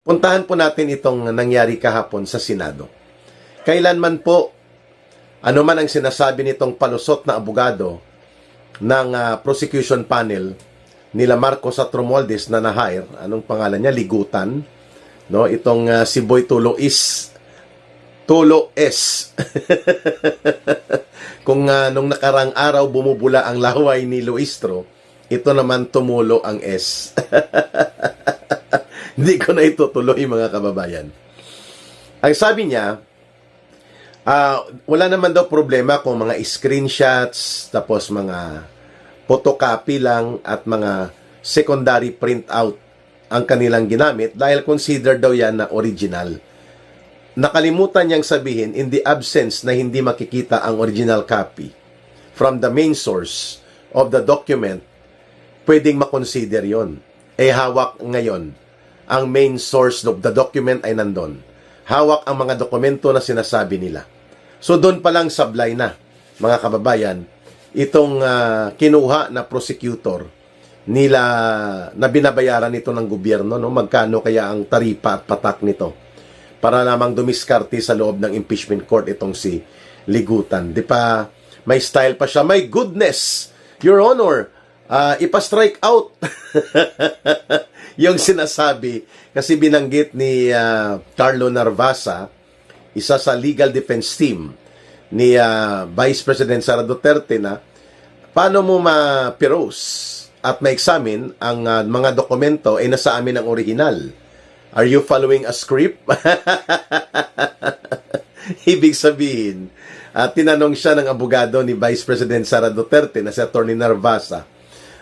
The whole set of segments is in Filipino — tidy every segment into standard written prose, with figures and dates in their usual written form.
Puntahan po natin itong nangyari kahapon sa Senado. Kailanman po, ano man ang sinasabi nitong palusot na abogado ng prosecution panel nila Marcos at Romualdez na na-hire, anong pangalan niya? Ligutan. No? Itong si Boy Tulo S. Kung nung nakarang araw bumubula ang laway ni Luistro, ito naman tumulo ang S. Hindi ko na itutuloy mga kababayan. Ang sabi niya, wala naman daw problema kung mga screenshots, tapos mga photocopy lang at mga secondary printout ang kanilang ginamit dahil consider daw yan na original. Nakalimutan niyang sabihin, in the absence na hindi makikita ang original copy from the main source of the document, pwedeng makonsider yon. Hawak ngayon. Ang main source of the document ay nandun. Hawak ang mga dokumento na sinasabi nila. So doon pa lang sablay na, mga kababayan, itong kinuha na prosecutor nila na binabayaran nito ng gobyerno, no? Magkano kaya ang taripa at patak nito para lamang dumiskarte sa loob ng impeachment court itong si Ligutan. Di pa, may style pa siya. My goodness, Your Honor, ipa-strike out. Yung sinasabi, kasi binanggit ni Carlo Narvasa, isa sa legal defense team ni Vice President Sara Duterte, na paano mo ma-pirose at ma-examine ang mga dokumento ay nasa amin ang original. Are you following a script? Ibig sabihin, tinanong siya ng abogado ni Vice President Sara Duterte na si Attorney Narvasa,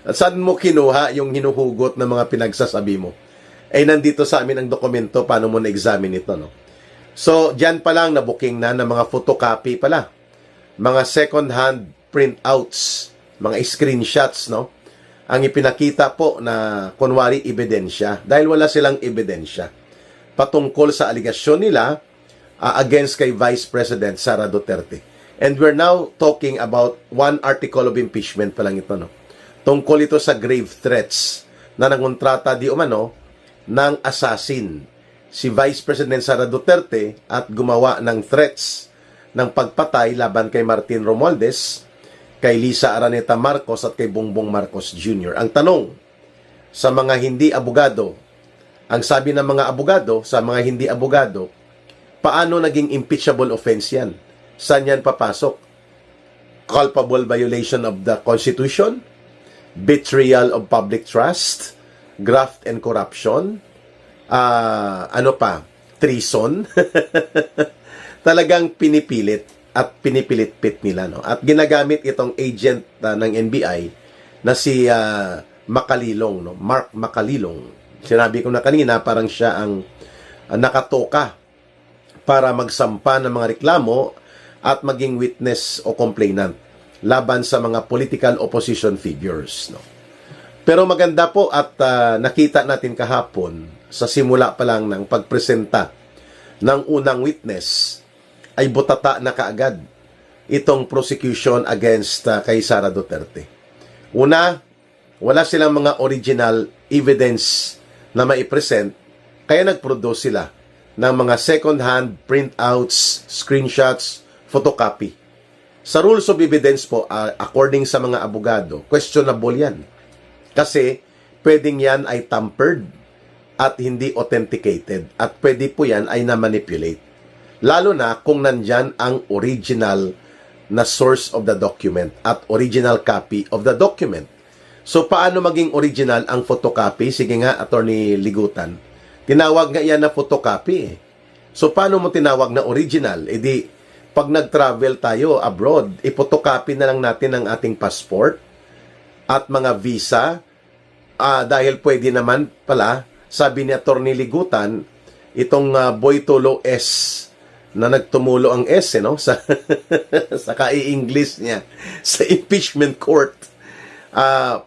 saan mo kinuha yung hinuhugot ng mga pinagsasabi mo? Nandito sa amin ang dokumento, paano mo na-examine ito, no? So, dyan pa lang nabuking na ng mga photocopy pala. Mga second-hand printouts, mga screenshots, no? Ang ipinakita po na kunwari ebidensya, dahil wala silang ebidensya patungkol sa aligasyon nila against kay Vice President Sara Duterte. And we're now talking about one article of impeachment pa lang ito, no? Tungkol ito sa grave threats na nangontrata di umano ng assassin si Vice President Sara Duterte at gumawa ng threats ng pagpatay laban kay Martin Romualdez, kay Lisa Araneta Marcos at kay Bongbong Marcos Jr. Ang tanong sa mga hindi abogado, ang sabi ng mga abogado sa mga hindi abogado, paano naging impeachable offense yan? Saan yan papasok? Culpable violation of the Constitution? Betrayal of public trust, graft and corruption, treason. Talagang pinipilit at pinipilitpit nila, no? At ginagamit itong agent ng NBI na si Macalilong, no? Mark Macalilong. Sinabi ko na kanina, parang siya ang nakatoka para magsampa ng mga reklamo at maging witness o complainant laban sa mga political opposition figures, no? Pero maganda po at nakita natin kahapon sa simula pa lang ng pagpresenta ng unang witness ay butata na kaagad itong prosecution against kay Sara Duterte. Una, wala silang mga original evidence na maipresent, kaya nag-produce sila ng mga second-hand printouts, screenshots, photocopy. Sa rules of evidence po, according sa mga abogado, questionable yan. Kasi pwedeng yan ay tampered at hindi authenticated. At pwede po yan ay na-manipulate. Lalo na kung nandyan ang original na source of the document at original copy of the document. So paano maging original ang photocopy? Sige nga, Attorney Ligutan. Tinawag nga yan na photocopy. So paano mo tinawag na original? Pag nag-travel tayo abroad, ipotocopy na lang natin ang ating passport at mga visa, dahil pwede naman pala, sabi ni Attorney Ligutan, itong Boy Tulo S na nagtumulo ang S, no? Sa kai-English niya sa impeachment court.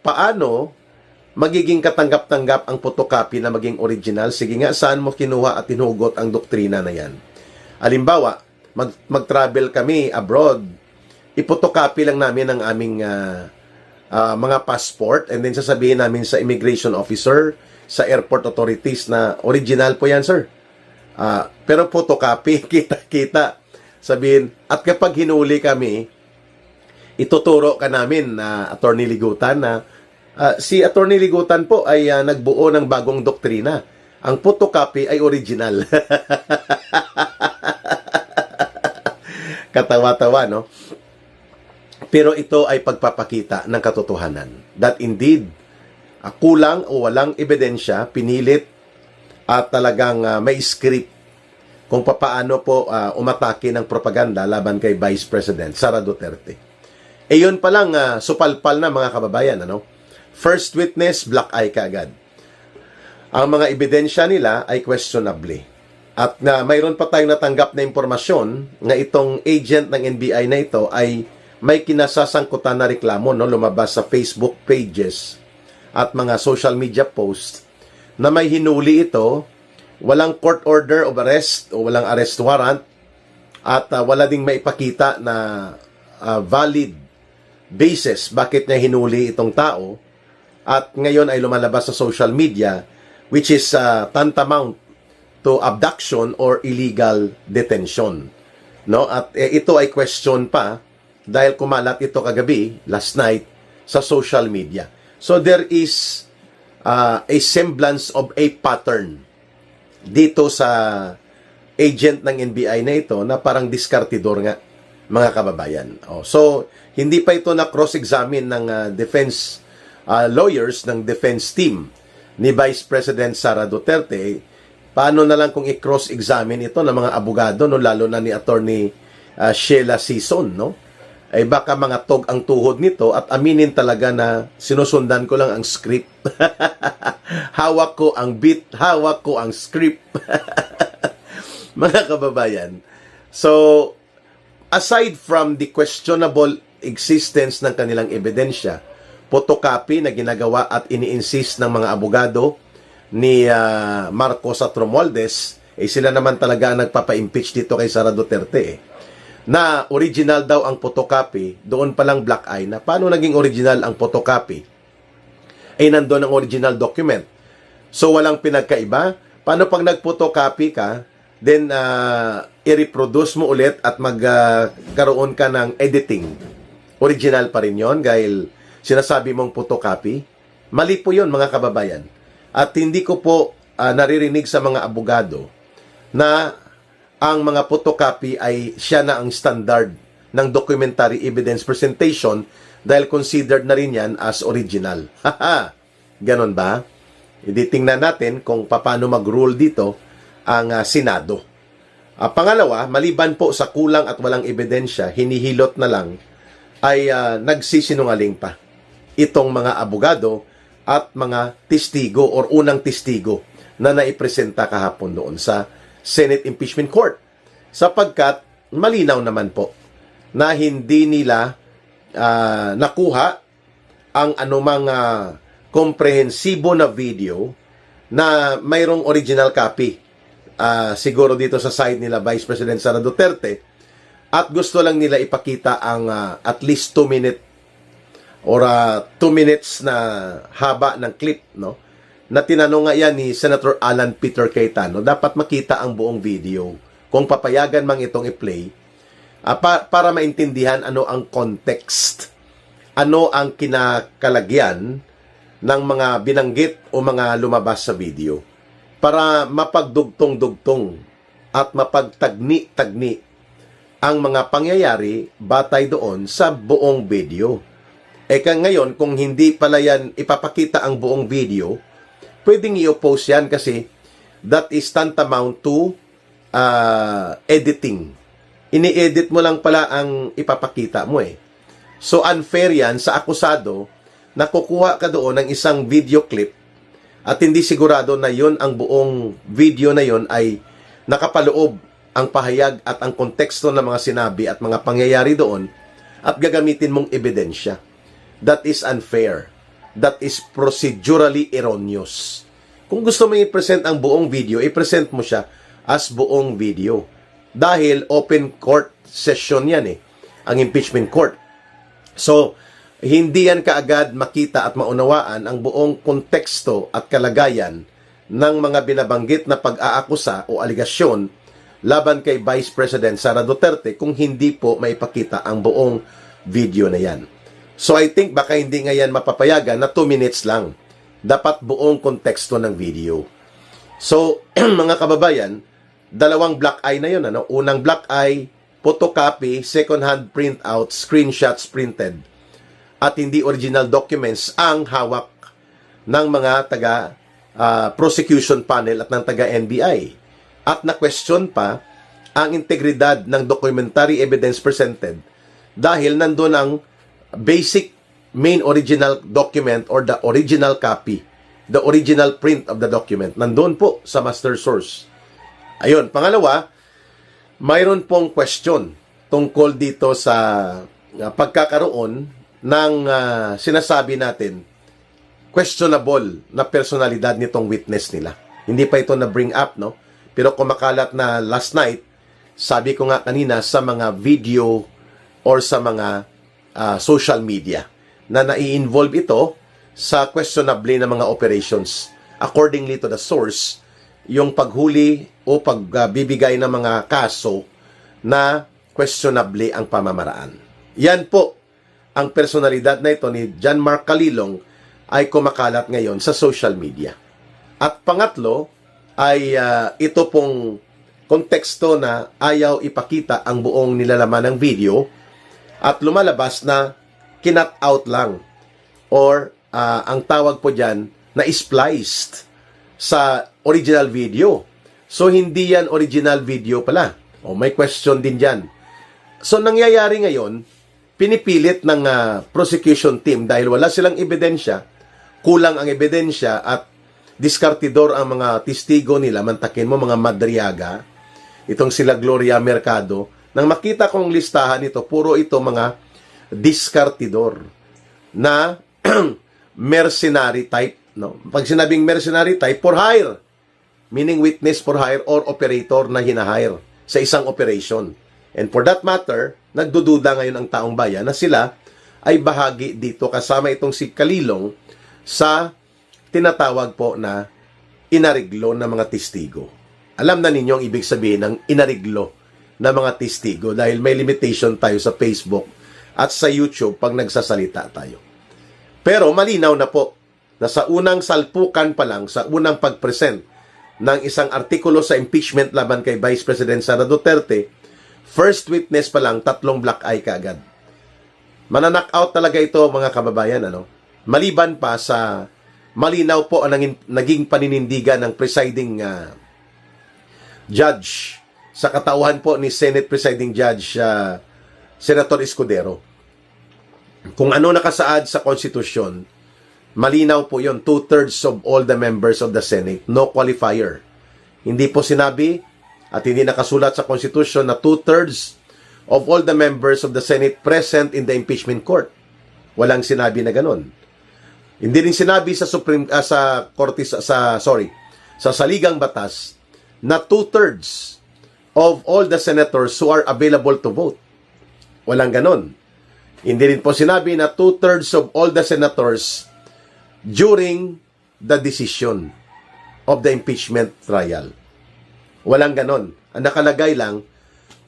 Paano magiging katanggap-tanggap ang photocopy na maging original? Sige nga, saan mo kinuha at tinugot ang doktrina na yan? Halimbawa, mag-travel kami abroad, ipotocopy lang namin ang aming mga passport, and then sasabihin namin sa immigration officer, sa airport authorities na original po yan, sir. Pero photocopy, kita-kita. Sabihin, at kapag hinuli kami, ituturo ka namin na Attorney Ligutan na si Attorney Ligutan po ay nagbuo ng bagong doktrina. Ang photocopy ay original. Katawa-tawa, no? Pero ito ay pagpapakita ng katotohanan that indeed, kulang o walang ebidensya, pinilit at talagang may script kung papaano po umatake ng propaganda laban kay Vice President Sara Duterte. Yun pa lang, supalpal na mga kababayan, ano? First witness, black eye kaagad. Ang mga ebidensya nila ay questionable. At mayroon pa tayong natanggap na impormasyon na itong agent ng NBI na ito ay may kinasasangkutan na reklamo, no? Lumabas sa Facebook pages at mga social media posts na may hinuli ito, walang court order of arrest o walang arrest warrant at wala ding maipakita na valid basis bakit niya hinuli itong tao at ngayon ay lumalabas sa social media which is tantamount to abduction or illegal detention, no? At ito ay question pa dahil kumalat ito kagabi, last night, sa social media. So there is a semblance of a pattern dito sa agent ng NBI na ito na parang diskartidor nga, mga kababayan. So, hindi pa ito na cross-examine ng defense lawyers ng defense team ni Vice President Sara Duterte. Paano na lang kung i-cross-examine ito ng mga abogado, no? Lalo na ni Attorney Sheila Sison, no? Ay baka mga tog ang tuhod nito at aminin talaga na sinusundan ko lang ang script. Hawak ko ang beat, hawak ko ang script. Mga kababayan. So, aside from the questionable existence ng kanilang ebidensya, photocopy na ginagawa at ini-insist ng mga abogado ni Marcos at Romualdez, sila naman talaga ang nagpapa-impeach dito kay Sara Duterte na original daw ang photocopy, doon palang black eye na paano naging original ang photocopy? Nandun ang original document. So, walang pinagkaiba. Paano pag nag-photocopy ka, then i-reproduce mo ulit at magkaroon ka ng editing? Original pa rin yun, dahil sinasabi mong photocopy. Mali po yun, mga kababayan. At hindi ko po naririnig sa mga abogado na ang mga photocopy ay siya na ang standard ng documentary evidence presentation dahil considered na rin yan as original. Haha! Ganon ba? Hindi tingnan natin kung paano mag-rule dito ang Senado. Pangalawa, maliban po sa kulang at walang ebidensya, hinihilot na lang, ay nagsisinungaling pa itong mga abogado at mga testigo or unang testigo na naipresenta kahapon doon sa Senate Impeachment Court. Sapagkat malinaw naman po na hindi nila nakuha ang anumang komprehensibo na video na mayroong original copy. Siguro dito sa side nila Vice President Sara Duterte at gusto lang nila ipakita ang at least 2 minute or 2 minutes na haba ng clip, no? Na tinanong nga yan ni Senator Alan Peter Cayetano, dapat makita ang buong video. Kung papayagan mang itong i-play, para maintindihan ano ang context, ano ang kinakalagyan ng mga binanggit o mga lumabas sa video, para mapagdugtong-dugtong at mapagtagni-tagni ang mga pangyayari batay doon sa buong video. Ngayon, kung hindi pala yan ipapakita ang buong video, pwedeng i-oppose yan kasi that is tantamount to editing. Ini-edit mo lang pala ang ipapakita mo eh. So unfair yan sa akusado na kukuha ka doon ng isang video clip at hindi sigurado na yon ang buong video na yon ay nakapaloob ang pahayag at ang konteksto ng mga sinabi at mga pangyayari doon at gagamitin mong ebidensya. That is unfair. That is procedurally erroneous. Kung gusto mo i-present ang buong video, i-present mo siya as buong video. Dahil open court session yan ang impeachment court. So, hindi yan kaagad makita at maunawaan ang buong konteksto at kalagayan ng mga binabanggit na pag-aakusa o aligasyon laban kay Vice President Sara Duterte kung hindi po maipakita ang buong video na yan. So I think baka hindi nga yan mapapayagan na 2 minutes lang. Dapat buong konteksto ng video. So, mga kababayan, dalawang black eye na yun. Ano? Unang black eye, photocopy, second-hand printout, screenshots printed, at hindi original documents ang hawak ng mga prosecution panel at ng taga-NBI. At na-question pa ang integridad ng documentary evidence presented dahil nandun ang basic main original document or the original copy, the original print of the document. Nandun po sa master source. Ayun, pangalawa, mayroon pong question tungkol dito sa pagkakaroon ng sinasabi natin questionable na personalidad nitong witness nila. Hindi pa ito na bring up, no? Pero kumakalat na last night, sabi ko nga kanina sa mga video or sa mga social media na nai-involve ito sa questionable na mga operations. Accordingly to the source, yung paghuli o pagbibigay ng mga kaso na questionable ang pamamaraan. Yan po ang personalidad na ito ni John Mark Calilong ay kumakalat ngayon sa social media. At pangatlo ay ito pong konteksto na ayaw ipakita ang buong nilalaman ng video at lumalabas na kinut out lang or ang tawag po dyan na spliced sa original video. So, hindi yan original video pala. O, may question din dyan. So, nangyayari ngayon, pinipilit ng prosecution team dahil wala silang ebidensya, kulang ang ebidensya at diskartidor ang mga testigo nila, mantakin mo mga madriaga, itong sila Gloria Mercado, nang makita kong listahan ito, puro ito mga diskartidor na mercenary type. No? Pag sinabing mercenary type, for hire, meaning witness for hire or operator na hinahire sa isang operation. And for that matter, nagdududa ngayon ang taong bayan na sila ay bahagi dito kasama itong si Calilong sa tinatawag po na inariglo ng mga testigo. Alam na ninyo ang ibig sabihin ng inariglo ng mga testigo dahil may limitation tayo sa Facebook at sa YouTube pag nagsasalita tayo. Pero malinaw na po na sa unang salpukan pa lang, sa unang pag-present ng isang artikulo sa impeachment laban kay Vice President Sara Duterte, first witness pa lang, 3 black eye kaagad. Mananakaut talaga ito mga kababayan. Maliban pa sa malinaw po ang naging paninindigan ng presiding judge sa katauhan po ni Senate Presiding Judge Senator Escudero. Kung ano nakasaad sa konstitusyon, malinaw po yon, 2/3 of all the members of the Senate, no qualifier. Hindi po sinabi at hindi nakasulat sa konstitusyon na 2/3 of all the members of the Senate present in the impeachment court. Walang sinabi na ganon. Hindi rin sinabi sa sa saligang batas na 2/3 of all the senators who are available to vote. Walang ganon. Hindi rin po sinabi na 2/3 of all the senators during the decision of the impeachment trial. Walang ganon. Ang nakalagay lang,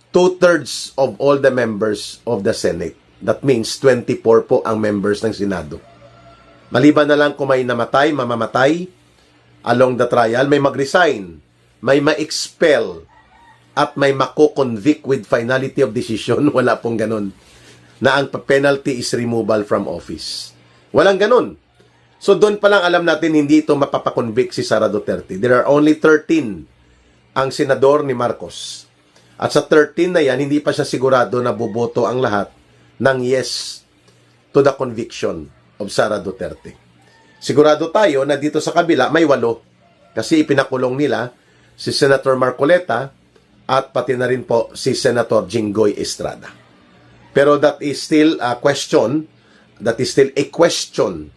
2/3 of all the members of the Senate. That means 24 po ang members ng Senado. Maliban na lang kung may namatay, mamamatay along the trial, may mag-resign, may ma-expel, at may mako-convict with finality of decision. Wala pong ganon. Na ang penalty is removal from office. Walang ganon. So doon pa lang alam natin hindi ito mapapakonvict si Sara Duterte. There are only 13 ang senador ni Marcos. At sa 13 na yan, hindi pa siya sigurado na boboto ang lahat ng yes to the conviction of Sara Duterte. Sigurado tayo na dito sa kabila may 8 kasi ipinakulong nila si Senator Marcoleta at pati na rin po si Senator Jinggoy Estrada. Pero that is still a question. That is still a question.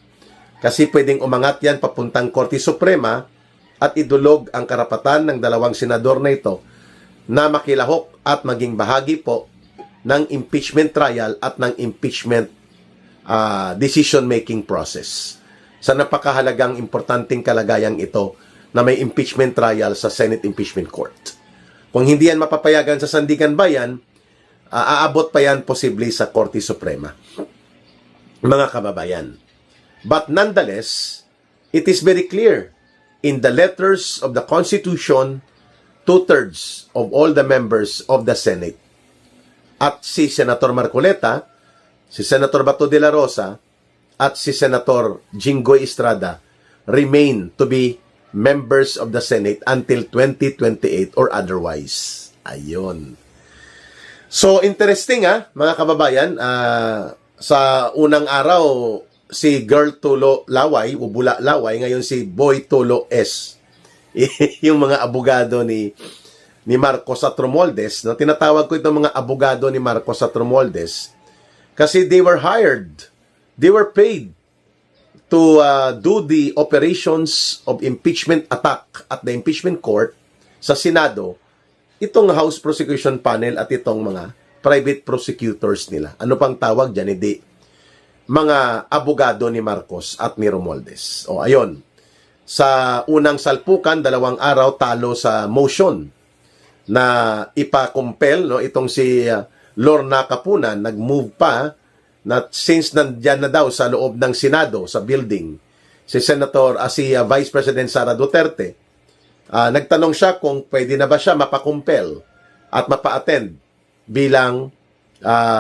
Kasi pwedeng umangat yan papuntang Korte Suprema at idulog ang karapatan ng 2 senador na ito na makilahok at maging bahagi po ng impeachment trial at ng impeachment decision-making process. Sa napakahalagang importanteng kalagayang ito na may impeachment trial sa Senate Impeachment Court. Kung hindi yan mapapayagan sa Sandigan Bayan, aabot pa yan posible sa Korte Suprema. Mga kababayan. But nonetheless, it is very clear in the letters of the Constitution, 2/3 of all the members of the Senate at si Senator Marcoleta, si Senator Bato de la Rosa, at si Senator Jinggoy Estrada remain to be members of the Senate until 2028 or otherwise. Ayun. So, interesting mga kababayan. Sa unang araw, si Girl Tulo Laway, o Bula Laway, ngayon si Boy Tulo S. Yung mga abogado ni Marcos at Romualdez. No? Tinatawag ko itong mga abogado ni Marcos at Romualdez kasi they were hired. They were paid to do the operations of impeachment attack at the impeachment court sa Senado, itong House Prosecution Panel at itong mga private prosecutors nila. Ano pang tawag dyan? Hindi. Mga abogado ni Marcos at ni Romualdez. O, ayun. Sa unang salpukan, 2 araw talo sa motion na ipa-compel, no, itong si Lorna Capunan, nag-move pa na since nandyan na daw sa loob ng Senado, sa building, si Vice President Sara Duterte, nagtanong siya kung pwede na ba siya mapakumpel at mapa-attend bilang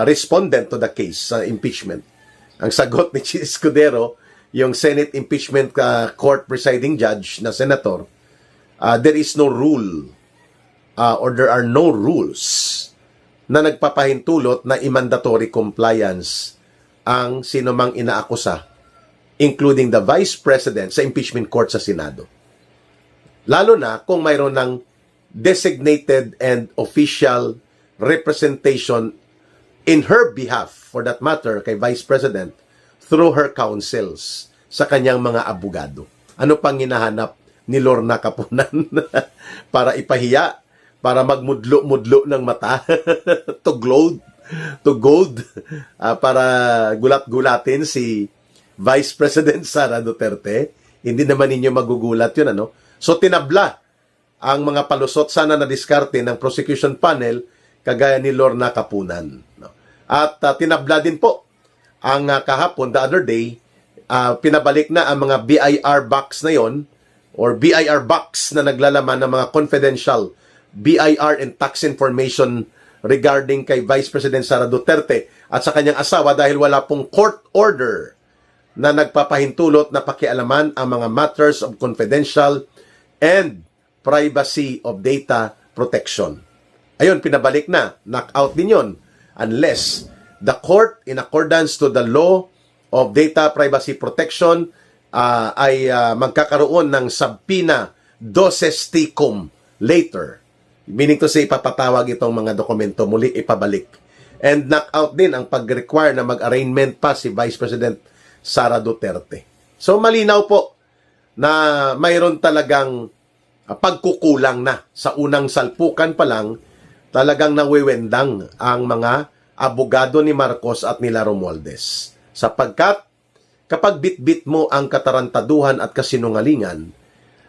respondent to the case sa impeachment. Ang sagot ni Chis Escudero, yung Senate Impeachment Court presiding judge na senator, there is no rule or there are no rules na nagpapahintulot na i-mandatory compliance ang sinumang inaakusa, including the Vice President sa impeachment court sa Senado. Lalo na kung mayroon ng designated and official representation in her behalf, for that matter, kay Vice President, through her counsels sa kanyang mga abogado. Ano pang hinahanap ni Lorna Capunan para ipahiya, para magmudlo-mudlo ng mata, to gold, para gulat-gulatin si Vice President Sara Duterte? Hindi naman ninyo magugulat yun, ano? So, tinabla ang mga palusot sana na diskarte ng prosecution panel kagaya ni Lorna Capunan. No? At tinabla din po ang kahapon, the other day, pinabalik na ang mga BIR box na yon or BIR box na naglalaman ng mga confidential BIR and tax information regarding kay Vice President Sara Duterte at sa kanyang asawa dahil wala pong court order na nagpapahintulot na pakialaman ang mga matters of confidential and privacy of data protection. Ayun, pinabalik na. Knockout din yun. Unless the court, in accordance to the law of data privacy protection, ay magkakaroon ng subpoena doses tecum later. Meaning to say, ipapatawag itong mga dokumento muli, ipabalik. And knockout din ang pag-require na mag-arraignment pa si Vice President Sara Duterte. So, malinaw po na mayroon talagang pagkukulang na. Sa unang salpukan pa lang, talagang nawiwendang ang mga abogado ni Marcos at nila Romualdez. Sapagkat, kapag bitbit mo ang katarantaduhan at kasinungalingan,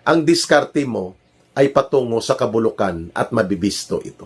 ang diskarte mo ay patungo sa kabulukan at mabibisto ito.